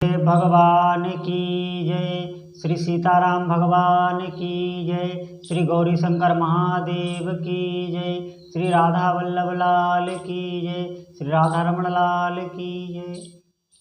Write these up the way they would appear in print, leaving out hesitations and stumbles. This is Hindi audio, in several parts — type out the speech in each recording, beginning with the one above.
भगवान की जय। श्री सीताराम भगवान की जय। श्री गौरी शंकर महादेव की जय। श्री राधा वल्लभ लाल की जय। श्री राधा रमण लाल की जय।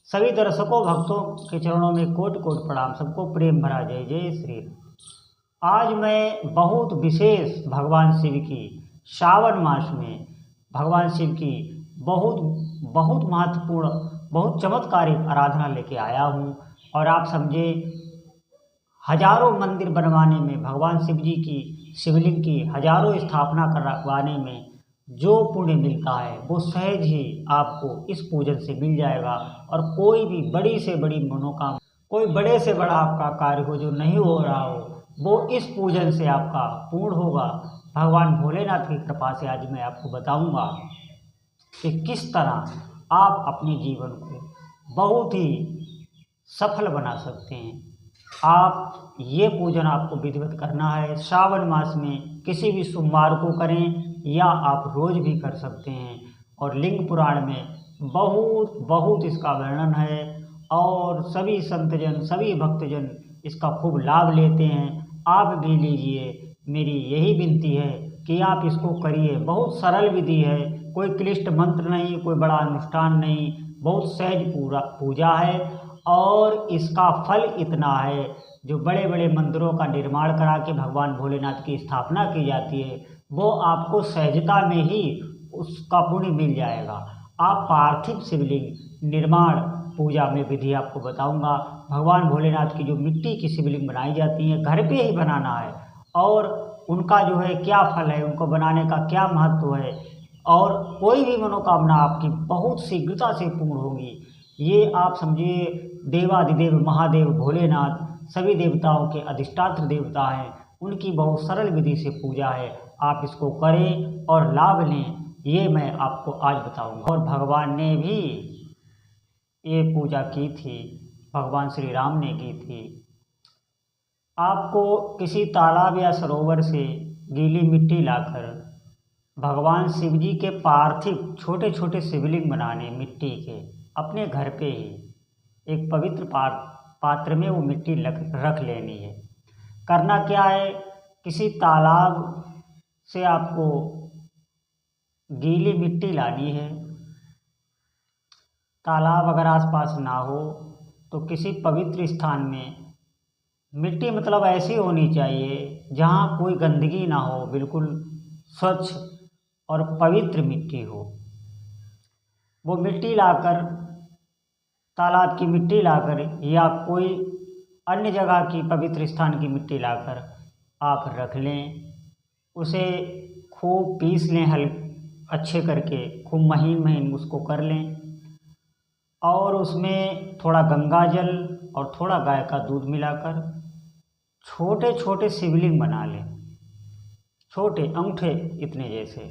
सभी दर्शकों भक्तों के चरणों में कोटि कोटि प्रणाम। सबको प्रेम भरा जय जय श्री राम। आज मैं बहुत विशेष भगवान शिव की श्रावण मास में भगवान शिव की बहुत महत्वपूर्ण बहुत चमत्कारिक आराधना लेके आया हूँ। और आप समझे, हजारों मंदिर बनवाने में भगवान शिव जी की शिवलिंग की हजारों स्थापना करवाने में जो पुण्य मिलता है वो सहज ही आपको इस पूजन से मिल जाएगा। और कोई भी बड़ी से बड़ी मनोकामना, कोई बड़े से बड़ा आपका कार्य हो जो नहीं हो रहा हो, वो इस पूजन से आपका पूर्ण होगा। भगवान भोलेनाथ की कृपा से आज मैं आपको बताऊंगा कि किस तरह आप अपने जीवन को बहुत ही सफल बना सकते हैं। आप ये पूजन आपको विधिवत करना है। श्रावण मास में किसी भी सोमवार को करें या आप रोज भी कर सकते हैं। और लिंग पुराण में बहुत इसका वर्णन है और सभी संतजन सभी भक्तजन इसका खूब लाभ लेते हैं। आप भी लीजिए। मेरी यही विनती है कि आप इसको करिए। बहुत सरल विधि है, कोई क्लिष्ट मंत्र नहीं, कोई बड़ा अनुष्ठान नहीं, बहुत सहज पूजा है। और इसका फल इतना है, जो बड़े बड़े मंदिरों का निर्माण करा के भगवान भोलेनाथ की स्थापना की जाती है, वो आपको सहजता में ही उसका पुण्य मिल जाएगा। आप पार्थिव शिवलिंग निर्माण पूजा में विधि आपको बताऊंगा। भगवान भोलेनाथ की जो मिट्टी की शिवलिंग बनाई जाती है, घर पे ही बनाना है। और उनका जो है क्या फल है, उनको बनाने का क्या महत्व है, और कोई भी मनोकामना आपकी बहुत शीघ्रता से पूर्ण होगी। ये आप समझिए, देवादिदेव महादेव भोलेनाथ सभी देवताओं के अधिष्ठात्र देवता हैं, उनकी बहुत सरल विधि से पूजा है। आप इसको करें और लाभ लें, ये मैं आपको आज बताऊंगा। और भगवान ने भी ये पूजा की थी, भगवान श्री राम ने की थी। आपको किसी तालाब या सरोवर से गीली मिट्टी लाकर भगवान शिव जी के पार्थिव छोटे छोटे शिवलिंग बनाने, मिट्टी के, अपने घर पे ही एक पवित्र पात्र में वो मिट्टी रख लेनी है। करना क्या है, किसी तालाब से आपको गीली मिट्टी लानी है। तालाब अगर आसपास ना हो तो किसी पवित्र स्थान में मिट्टी, मतलब ऐसी होनी चाहिए जहाँ कोई गंदगी ना हो, बिल्कुल स्वच्छ और पवित्र मिट्टी हो। वो मिट्टी लाकर, तालाब की मिट्टी लाकर या कोई अन्य जगह की पवित्र स्थान की मिट्टी लाकर आप रख लें। उसे खूब पीस लें, अच्छे करके खूब महीन उसको कर लें। और उसमें थोड़ा गंगा जल और थोड़ा गाय का दूध मिलाकर छोटे छोटे शिवलिंग बना लें। छोटे अंगूठे इतने जैसे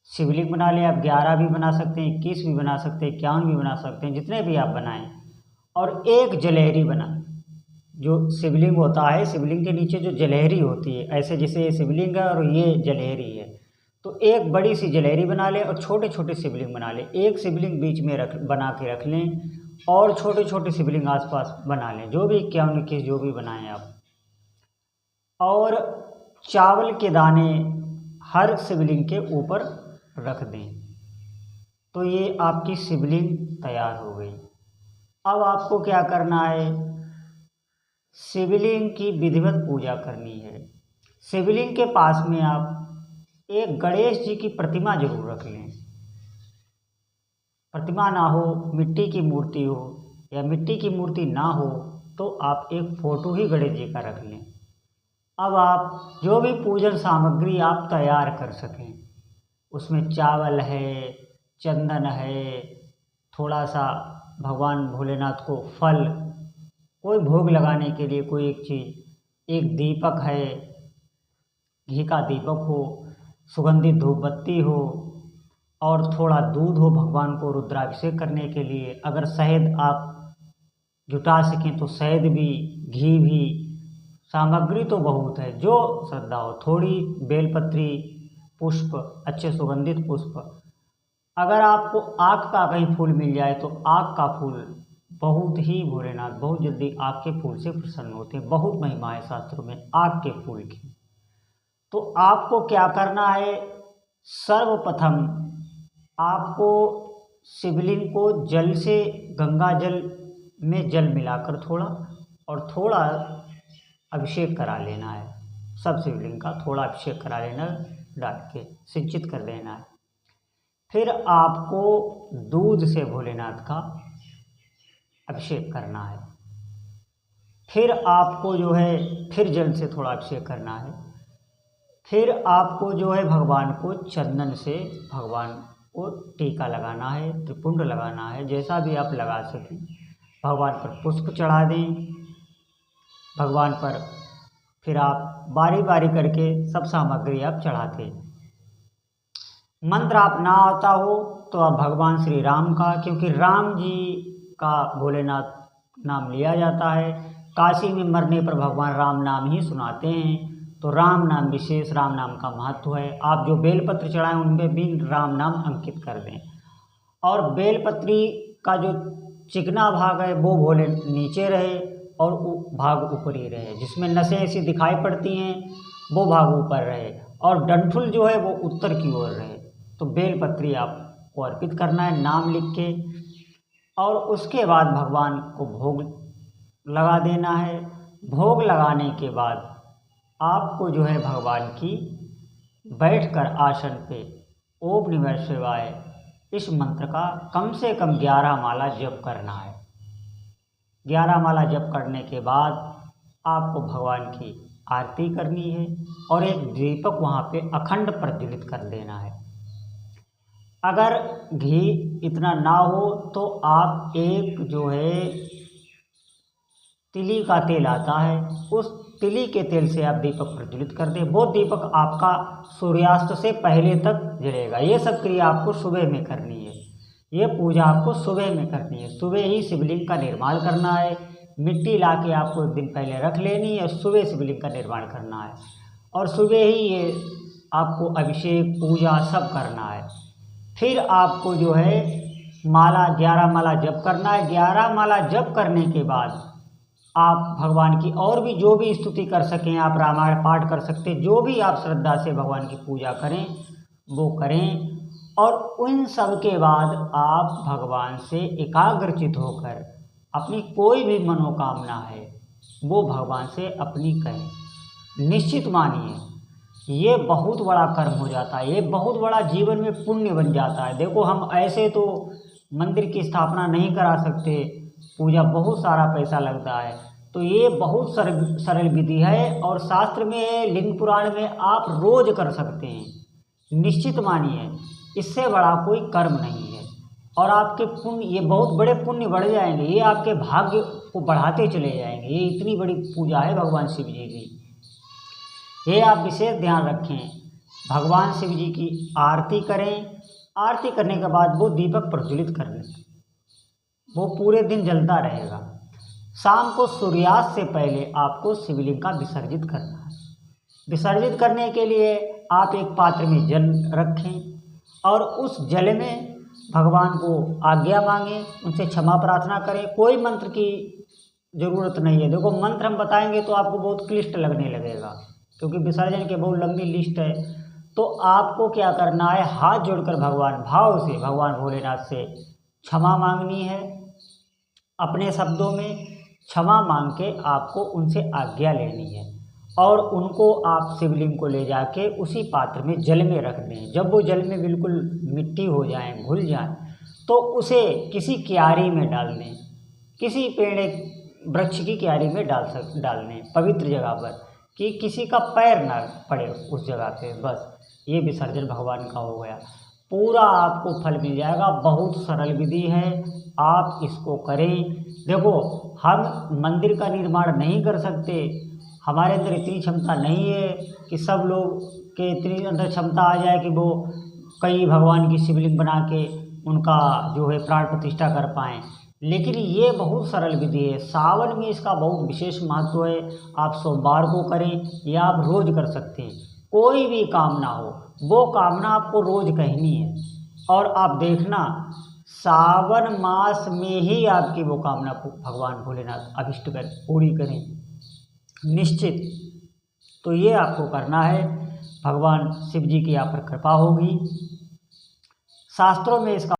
शिवलिंग बना लें। आप 11 भी बना सकते हैं, 21 भी बना सकते हैं, 51 भी बना सकते हैं, जितने भी आप बनाएं। और एक जलहरी बनाएं। जो शिवलिंग होता है, शिवलिंग के नीचे जो जलहरी होती है, ऐसे जैसे शिवलिंग है और ये जलहरी है, तो एक बड़ी सी जलहरी बना लें और छोटे छोटे शिवलिंग बना लें। एक शिवलिंग बीच में बना के रख लें और छोटे छोटे शिवलिंग आसपास बना लें, जो भी 51 21 जो भी बनाएं आप। और चावल के दाने हर शिवलिंग के ऊपर रख दें, तो ये आपकी शिवलिंग तैयार हो गई। अब आपको क्या करना है, शिवलिंग की विधिवत पूजा करनी है। शिवलिंग के पास में आप एक गणेश जी की प्रतिमा जरूर रख लें। प्रतिमा ना हो, मिट्टी की मूर्ति हो, या मिट्टी की मूर्ति ना हो तो आप एक फोटो ही गणेश जी का रख लें। अब आप जो भी पूजन सामग्री आप तैयार कर सकें, उसमें चावल है, चंदन है, थोड़ा सा भगवान भोलेनाथ को फल, कोई भोग लगाने के लिए कोई एक चीज़, एक दीपक है, घी का दीपक हो, सुगंधित धूप बत्ती हो, और थोड़ा दूध हो भगवान को रुद्राभिषेक करने के लिए। अगर शहद आप जुटा सकें तो शहद भी, घी भी, सामग्री तो बहुत है, जो श्रद्धा हो। थोड़ी बेलपत्री, पुष्प, अच्छे सुगंधित पुष्प। अगर आपको आक का कहीं फूल मिल जाए तो आक का फूल बहुत ही भोलेनाथ बहुत जल्दी आग के फूल से प्रसन्न होते हैं। बहुत महिमा है शास्त्रों में आग के फूल की। तो आपको क्या करना है, सर्वप्रथम आपको शिवलिंग को जल से, गंगा जल में जल मिलाकर थोड़ा अभिषेक करा लेना है। सब शिवलिंग का थोड़ा अभिषेक करा लेना, डाल के सिंचित कर देना है। फिर आपको दूध से भोलेनाथ का अभिषेक करना है। फिर आपको जो है फिर जल से थोड़ा अभिषेक करना है। फिर आपको जो है भगवान को चंदन से भगवान को टीका लगाना है, त्रिपुंड लगाना है, जैसा भी आप लगा सकें। भगवान पर पुष्प चढ़ा दें भगवान पर। फिर आप बारी बारी करके सब सामग्री आप चढ़ाते। मंत्र आप ना आता हो तो आप भगवान श्री राम का, क्योंकि राम जी का भोलेनाथ नाम लिया जाता है। काशी में मरने पर भगवान राम नाम ही सुनाते हैं, तो राम नाम विशेष, राम नाम का महत्व है। आप जो बेलपत्र चढ़ाएं उनपे भी राम नाम अंकित कर दें। और बेलपत्री का जो चिकना भाग है वो भोले नीचे रहे और भाग ऊपर ही रहे। जिसमें नसें ऐसी दिखाई पड़ती हैं वो भाग ऊपर रहे, और डंठुल जो है वो उत्तर की ओर रहे। तो बेलपत्री आपको अर्पित करना है नाम लिख के, और उसके बाद भगवान को भोग लगा देना है। भोग लगाने के बाद आपको जो है भगवान की बैठकर आसन पे ओम नमः शिवाय इस मंत्र का कम से कम 11 माला जप करना है। 11 माला जप करने के बाद आपको भगवान की आरती करनी है, और एक दीपक वहाँ पे अखंड प्रज्वलित कर देना है। अगर घी इतना ना हो तो आप एक जो है तिली का तेल आता है, उस तिली के तेल से आप दीपक प्रज्वलित कर दें। वो दीपक आपका सूर्यास्त से पहले तक जलेगा। ये सब क्रिया आपको सुबह में करनी है। ये पूजा आपको सुबह में करनी है। सुबह ही शिवलिंग का निर्माण करना है। मिट्टी ला के आपको एक दिन पहले रख लेनी है, सुबह शिवलिंग का निर्माण करना है, और सुबह ही ये आपको अभिषेक पूजा सब करना है। फिर आपको जो है माला 11 माला जप करना है। 11 माला जप करने के बाद आप भगवान की और भी जो भी स्तुति कर सकें, आप रामायण पाठ कर सकते हैं। जो भी आप श्रद्धा से भगवान की पूजा करें वो करें, और उन सब के बाद आप भगवान से एकाग्रचित होकर अपनी कोई भी मनोकामना है वो भगवान से अपनी कहें। निश्चित मानिए ये बहुत बड़ा कर्म हो जाता है, ये बहुत बड़ा जीवन में पुण्य बन जाता है। देखो हम ऐसे तो मंदिर की स्थापना नहीं करा सकते, पूजा बहुत सारा पैसा लगता है, तो ये बहुत सरल विधि है, और शास्त्र में लिंग पुराण में आप रोज कर सकते हैं। निश्चित मानिए इससे बड़ा कोई कर्म नहीं है, और आपके पुण्य, ये बहुत बड़े पुण्य बढ़ जाएंगे, ये आपके भाग्य को बढ़ाते चले जाएंगे। ये इतनी बड़ी पूजा है भगवान शिव जी की। ये आप विशेष ध्यान रखें। भगवान शिव जी की आरती करें। आरती करने के बाद वो दीपक प्रज्वलित कर लें, वो पूरे दिन जलता रहेगा। शाम को सूर्यास्त से पहले आपको शिवलिंग का विसर्जित करना है। विसर्जित करने के लिए आप एक पात्र में जल रखें, और उस जल में भगवान को आज्ञा मांगें, उनसे क्षमा प्रार्थना करें। कोई मंत्र की ज़रूरत नहीं है। देखो मंत्र हम बताएंगे तो आपको बहुत क्लिष्ट लगने लगेगा, क्योंकि विसर्जन की बहुत लंबी लिस्ट है। तो आपको क्या करना है, हाथ जोड़कर भगवान भाव से भगवान भोलेनाथ से क्षमा मांगनी है। अपने शब्दों में क्षमा मांग के आपको उनसे आज्ञा लेनी है, और उनको आप शिवलिंग को ले जाके उसी पात्र में जल में रख दें। जब वो जल में बिल्कुल मिट्टी हो जाए, घुल जाए, तो उसे किसी क्यारी में डाल दें। किसी पेड़ वृक्ष की क्यारी में डाल दें, पवित्र जगह पर, कि किसी का पैर ना पड़े उस जगह पे। बस ये विसर्जन भगवान का हो गया। पूरा आपको फल मिल जाएगा। बहुत सरल विधि है, आप इसको करें। देखो हम मंदिर का निर्माण नहीं कर सकते, हमारे अंदर इतनी क्षमता नहीं है कि सब लोग के इतनी अंदर क्षमता आ जाए कि वो कई भगवान की शिवलिंग बना के उनका जो है प्राण प्रतिष्ठा कर पाएँ। लेकिन ये बहुत सरल विधि है। सावन में इसका बहुत विशेष महत्व है। आप सोमवार को करें या आप रोज़ कर सकते हैं। कोई भी कामना हो वो कामना आपको रोज़ कहनी है, और आप देखना सावन मास में ही आपकी वो कामना भगवान भोलेनाथ अभिष्ट करें, पूरी करें निश्चित। तो ये आपको करना है, भगवान शिव जी की आप पर कृपा होगी। शास्त्रों में इसका